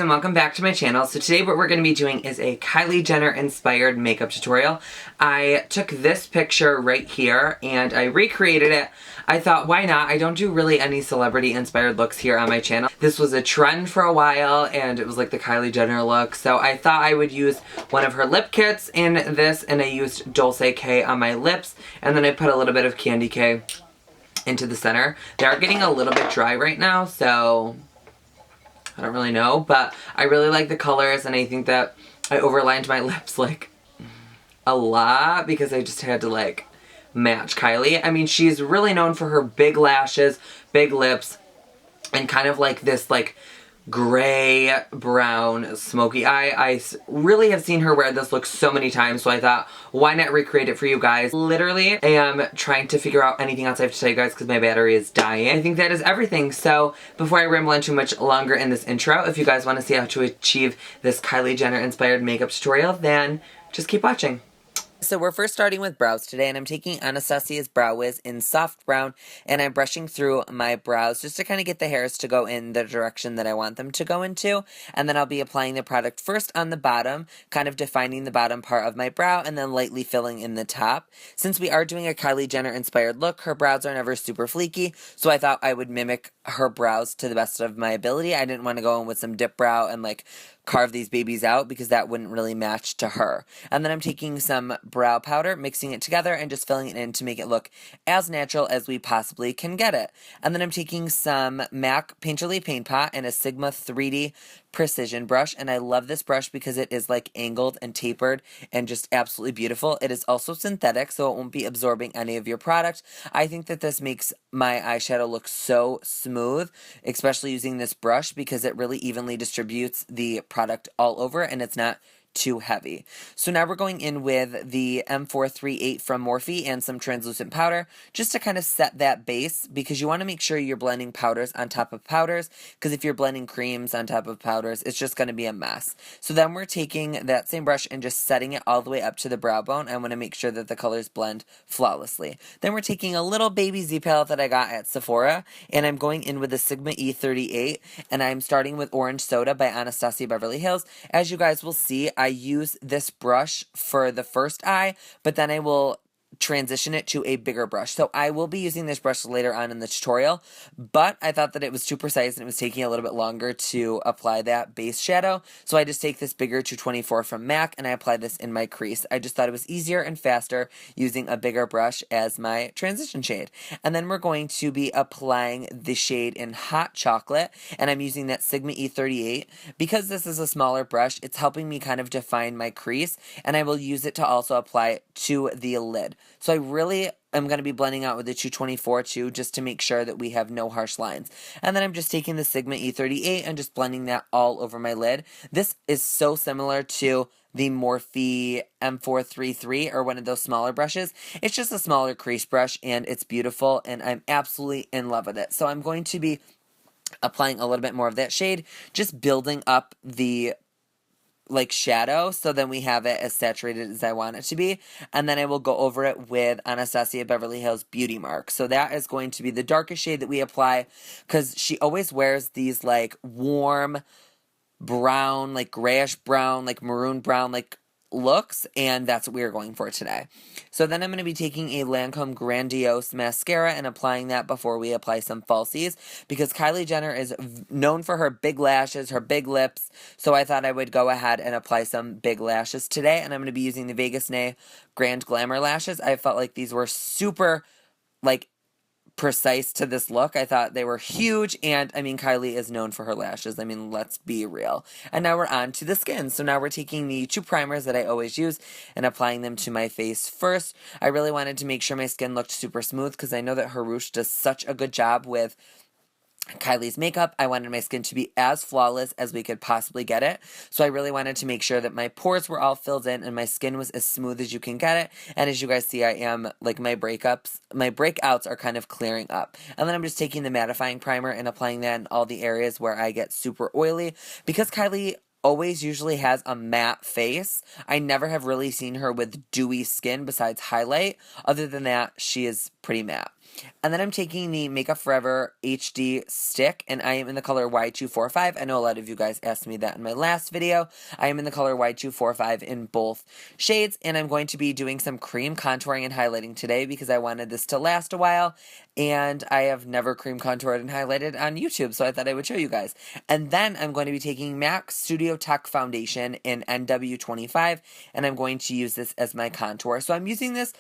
and welcome back to my channel. So today what we're going to be doing is a Kylie Jenner inspired makeup tutorial. I took this picture right here and I recreated it. I thought, why not? I don't do really any celebrity inspired looks here on my channel. This was a trend for a while and it was like the Kylie Jenner look. So I thought I would use one of her lip kits in this, and I used Dulce K on my lips, and then I put a little bit of Candy K into the center. They are getting a little bit dry right now, so I don't really know, but I really like the colors, and I think that I overlined my lips like a lot because I just had to like match Kylie. I mean, she's really known for her big lashes, big lips, and kind of like this like gray, brown, smoky eye. I really have seen her wear this look so many times, so I thought, why not recreate it for you guys? Literally, I am trying to figure out anything else I have to tell you guys because my battery is dying. I think that is everything. So before I ramble on too much longer in this intro, if you guys want to see how to achieve this Kylie Jenner inspired makeup tutorial, then just keep watching. So we're first starting with brows today, and I'm taking Anastasia's Brow Wiz in soft brown, and I'm brushing through my brows just to kind of get the hairs to go in the direction that I want them to go into, and then I'll be applying the product first on the bottom, kind of defining the bottom part of my brow, and then lightly filling in the top. Since we are doing a Kylie Jenner inspired look, her brows are never super fleeky, so I thought I would mimic her brows to the best of my ability. I didn't want to go in with some dip brow and like carve these babies out because that wouldn't really match to her. And then I'm taking some brow powder, mixing it together, and just filling it in to make it look as natural as we possibly can get it. And then I'm taking some MAC Painterly Paint Pot and a Sigma 3D Precision brush, and I love this brush because it is like angled and tapered and just absolutely beautiful. It is also synthetic, so it won't be absorbing any of your product. I think that this makes my eyeshadow look so smooth, especially using this brush, because it really evenly distributes the product all over and it's not too heavy. So now we're going in with the M438 from Morphe and some translucent powder just to kind of set that base, because you want to make sure you're blending powders on top of powders, because if you're blending creams on top of powders, it's just going to be a mess. So then we're taking that same brush and just setting it all the way up to the brow bone. I want to make sure that the colors blend flawlessly. Then we're taking a little baby Z palette that I got at Sephora, and I'm going in with the Sigma E38, and I'm starting with Orange Soda by Anastasia Beverly Hills. As you guys will see, I use this brush for the first eye, but then I will transition it to a bigger brush. So I will be using this brush later on in the tutorial, but I thought that it was too precise and it was taking a little bit longer to apply that base shadow. So I just take this bigger 224 from MAC and I apply this in my crease. I just thought it was easier and faster using a bigger brush as my transition shade. And then we're going to be applying the shade in Hot Chocolate, and I'm using that Sigma E38. Because this is a smaller brush, it's helping me kind of define my crease, and I will use it to also apply it to the lid. So I really am going to be blending out with the 224 too, just to make sure that we have no harsh lines. And then I'm just taking the Sigma E38 and just blending that all over my lid. This is so similar to the Morphe M433 or one of those smaller brushes. It's just a smaller crease brush and it's beautiful and I'm absolutely in love with it. So I'm going to be applying a little bit more of that shade, just building up the like shadow, so then we have it as saturated as I want it to be, and then I will go over it with Anastasia Beverly Hills Beauty Mark. So that is going to be the darkest shade that we apply, because she always wears these like warm brown, like grayish brown, like maroon brown, like looks, and that's what we are going for today. So then I'm going to be taking a Lancome Grandios mascara and applying that before we apply some falsies, because Kylie Jenner is known for her big lashes, her big lips, so I thought I would go ahead and apply some big lashes today, and I'm going to be using the VegasNay Grand Glamour lashes. I felt like these were super like precise to this look. I thought they were huge, and I mean, Kylie is known for her lashes. I mean, let's be real. And now we're on to the skin. So now we're taking the two primers that I always use and applying them to my face first. I really wanted to make sure my skin looked super smooth because I know that her Rouge does such a good job with Kylie's makeup. I wanted my skin to be as flawless as we could possibly get it. So I really wanted to make sure that my pores were all filled in and my skin was as smooth as you can get it. And as you guys see, I am, like, my breakouts are kind of clearing up. And then I'm just taking the mattifying primer and applying that in all the areas where I get super oily. Because Kylie always usually has a matte face. I never have really seen her with dewy skin besides highlight. Other than that, she is pretty matte. And then I'm taking the MakeupForever HD stick, and I am in the color Y245. I know a lot of you guys asked me that in my last video. I am in the color Y245 in both shades, and I'm going to be doing some cream contouring and highlighting today because I wanted this to last a while, and I have never cream contoured and highlighted on YouTube, so I thought I would show you guys. And then I'm going to be taking MAC Studio Tech Foundation in NW25, and I'm going to use this as my contour. So I'm using this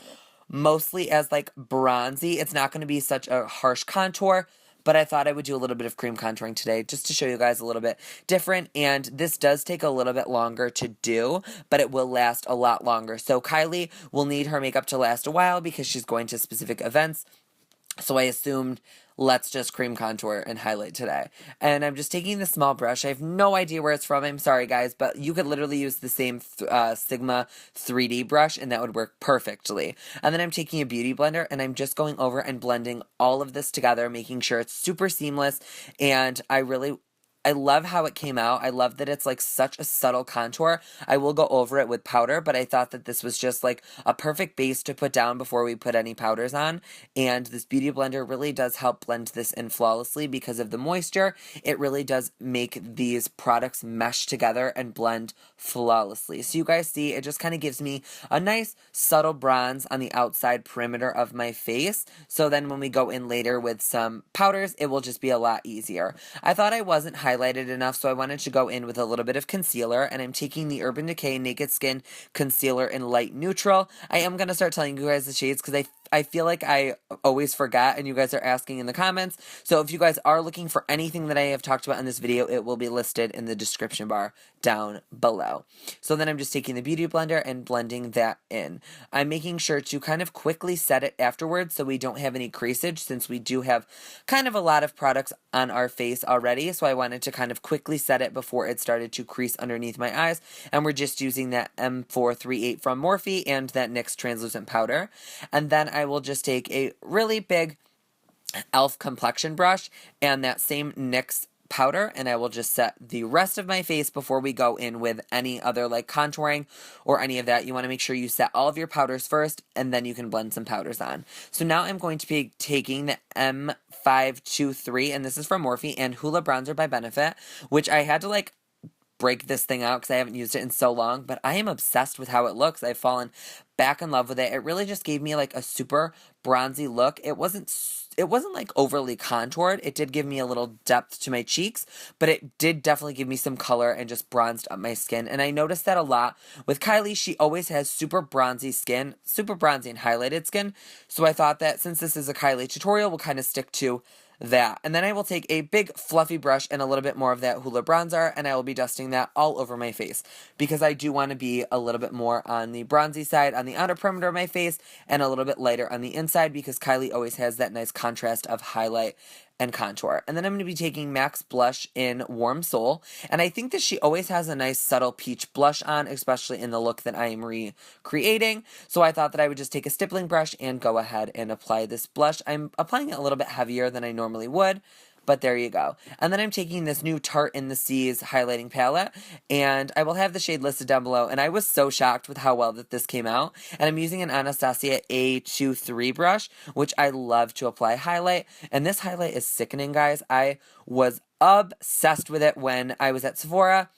mostly as like bronzy. It's not going to be such a harsh contour, but I thought I would do a little bit of cream contouring today just to show you guys a little bit different. And this does take a little bit longer to do, but it will last a lot longer. So Kylie will need her makeup to last a while because she's going to specific events. So I assumed, let's just cream contour and highlight today. And I'm just taking the small brush. I have no idea where it's from. I'm sorry, guys, but you could literally use the same Sigma 3D brush, and that would work perfectly. And then I'm taking a beauty blender, and I'm just going over and blending all of this together, making sure it's super seamless. And I love how it came out. I love that it's like such a subtle contour. I will go over it with powder, but I thought that this was just like a perfect base to put down before we put any powders on. And this beauty blender really does help blend this in flawlessly because of the moisture. It really does make these products mesh together and blend flawlessly. So you guys see, it just kind of gives me a nice subtle bronze on the outside perimeter of my face. So then when we go in later with some powders, it will just be a lot easier. I thought I wasn't highlighted enough, so I wanted to go in with a little bit of concealer, and I'm taking the Urban Decay Naked Skin Concealer in Light Neutral. I am going to start telling you guys the shades because I feel like I always forget, and you guys are asking in the comments. So if you guys are looking for anything that I have talked about in this video, it will be listed in the description bar down below. So then I'm just taking the beauty blender and blending that in. I'm making sure to kind of quickly set it afterwards so we don't have any creasage, since we do have kind of a lot of products on our face already. So I wanted to kind of quickly set it before it started to crease underneath my eyes. And we're just using that M438 from Morphe and that NYX translucent powder. And then I will just take a really big e.l.f. complexion brush and that same NYX powder, and I will just set the rest of my face before we go in with any other like contouring or any of that. You want to make sure you set all of your powders first, and then you can blend some powders on. So now I'm going to be taking the M523, and this is from Morphe, and HOOLA Bronzer by Benefit, which I had to like break this thing out because I haven't used it in so long, but I am obsessed with how it looks. I've fallen back in love with it. It really just gave me like a super bronzy look. It wasn't like overly contoured. It did give me a little depth to my cheeks, but it did definitely give me some color and just bronzed up my skin. And I noticed that a lot with Kylie. She always has super bronzy skin, super bronzy and highlighted skin. So I thought that since this is a Kylie tutorial, we'll kind of stick to that. And then I will take a big fluffy brush and a little bit more of that HOOLA bronzer, and I will be dusting that all over my face because I do want to be a little bit more on the bronzy side on the outer perimeter of my face and a little bit lighter on the inside because Kylie always has that nice contrast of highlight and contour. And then I'm going to be taking MAC's blush in Warm Soul, and I think that she always has a nice subtle peach blush on, especially in the look that I am recreating. So I thought that I would just take a stippling brush and go ahead and apply this blush. I'm applying it a little bit heavier than I normally would, but there you go. And then I'm taking this new Tarte in the Seas highlighting palette, and I will have the shade listed down below, and I was so shocked with how well that this came out. And I'm using an Anastasia A23 brush, which I love to apply highlight, and this highlight is sickening, guys. I was obsessed with it when I was at Sephora,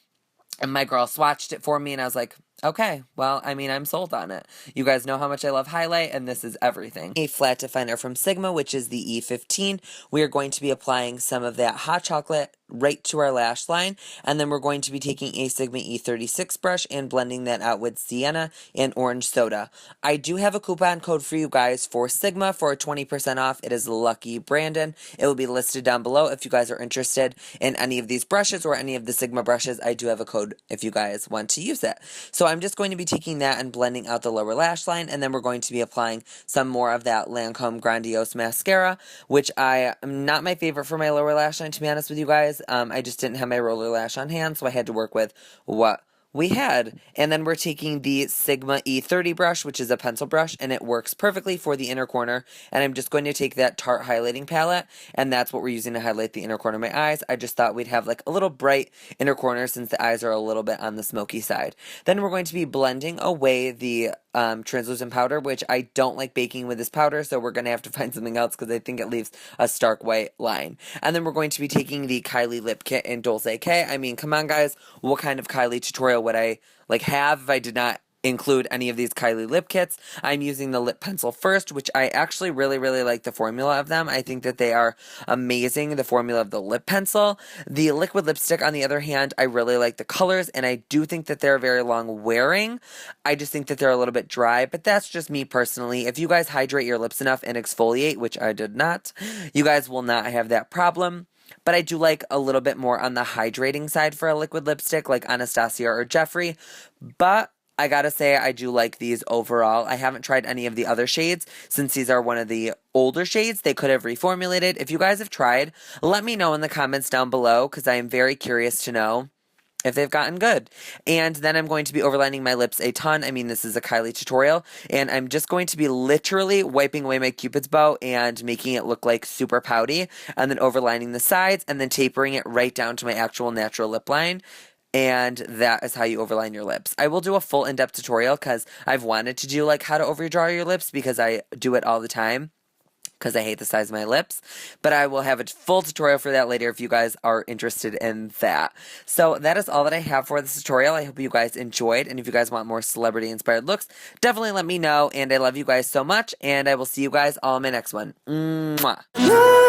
and my girl swatched it for me, and I was like, okay, well, I mean, I'm sold on it. You guys know how much I love highlight, and this is everything. A flat definer from Sigma, which is the E15. We are going to be applying some of that hot chocolate right to our lash line, and then we're going to be taking a Sigma E36 brush and blending that out with sienna and orange soda. I do have a coupon code for you guys for Sigma for 20% off. It is Lucky Brandon. It will be listed down below if you guys are interested in any of these brushes or any of the Sigma brushes. I do have a code if you guys want to use it. So I'm just going to be taking that and blending out the lower lash line, and then we're going to be applying some more of that Lancome Grandios mascara, which I am not my favorite for my lower lash line, to be honest with you guys. I just didn't have my roller lash on hand, so I had to work with what we had. And then we're taking the Sigma E30 brush, which is a pencil brush, and it works perfectly for the inner corner. And I'm just going to take that Tarte highlighting palette, and that's what we're using to highlight the inner corner of my eyes. I just thought we'd have like a little bright inner corner since the eyes are a little bit on the smoky side. Then we're going to be blending away the translucent powder, which I don't like baking with this powder, so we're going to have to find something else because I think it leaves a stark white line. And then we're going to be taking the Kylie Lip Kit in Dulce K. I mean, come on guys, what kind of Kylie tutorial would I have if I did not include any of these Kylie lip kits? I'm using the lip pencil first, which I actually really like the formula of them. I think that they are amazing, the formula of the lip pencil. The liquid lipstick, on the other hand, I really like the colors, and I do think that they're very long wearing. I just think that they're a little bit dry, but that's just me personally. If you guys hydrate your lips enough and exfoliate, which I did not, you guys will not have that problem. But I do like a little bit more on the hydrating side for a liquid lipstick, like Anastasia or Jeffree. But I gotta say, I do like these overall. I haven't tried any of the other shades since these are one of the older shades. They could have reformulated. If you guys have tried, let me know in the comments down below because I am very curious to know if they've gotten good. And then I'm going to be overlining my lips a ton. I mean, this is a Kylie tutorial, and I'm just going to be literally wiping away my Cupid's bow and making it look like super pouty, and then overlining the sides, and then tapering it right down to my actual natural lip line. And that is how you overline your lips. I will do a full in-depth tutorial because I've wanted to do like how to overdraw your lips because I do it all the time because I hate the size of my lips. But I will have a full tutorial for that later if you guys are interested in that. So that is all that I have for this tutorial. I hope you guys enjoyed. And if you guys want more celebrity-inspired looks, definitely let me know. And I love you guys so much. And I will see you guys all in my next one. Mwah.